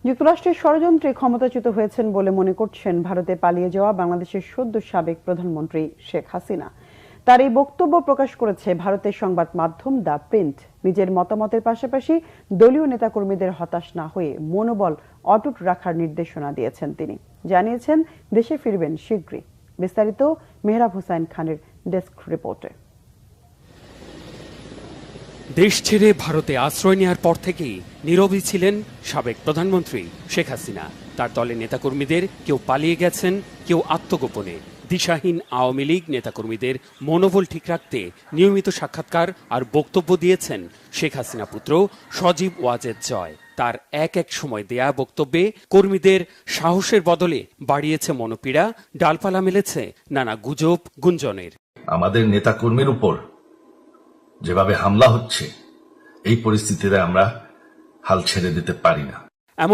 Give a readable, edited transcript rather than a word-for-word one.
যুক্তরাষ্ট্রের ষড়যন্ত্রে ক্ষমতাচ্যুত হয়েছেন বলে মনে করছেন ভারতে পালিয়ে যাওয়া বাংলাদেশের সদ্য সাবেক প্রধানমন্ত্রী শেখ হাসিনা। তার এই বক্তব্য প্রকাশ করেছে ভারতের সংবাদ মাধ্যম দ্য প্রিন্ট। নিজের মতামতের পাশাপাশি দলীয় নেতাকর্মীদের হতাশ না হয়ে মনোবল অটুট রাখার নির্দেশনা দিয়েছেন তিনি। জানিয়েছেন দেশে ফিরবেন শীঘ্রই। বিস্তারিত মেহরাব হোসাইন খানের ডেস্ক রিপোর্টে। দেশ ছেড়ে ভারতে আশ্রয় নেওয়ার পর থেকেই নীরবই ছিলেন সাবেক প্রধানমন্ত্রী শেখ হাসিনা। তার দলের নেতাকর্মীদের কেউ পালিয়ে গেছেন, কেউ আত্মগোপনে। দিশাহীন আওয়ামী লীগ নেতাকর্মীদের মনোবল ঠিক রাখতে নিয়মিত সাক্ষাৎকার আর বক্তব্য দিয়েছেন শেখ হাসিনা পুত্র সজীব ওয়াজেদ জয়। তার এক সময় দেয়া বক্তব্যে কর্মীদের সাহসের বদলে বাড়িয়েছে মনোপীড়া, ডালপালা মেলেছে নানা গুজব গুঞ্জনের। আমাদের নেতাকর্মীর উপর যেভাবে হামলা হচ্ছে, এই পরিস্থিতিতে আমরা হাল ছেড়ে দিতে পারি না।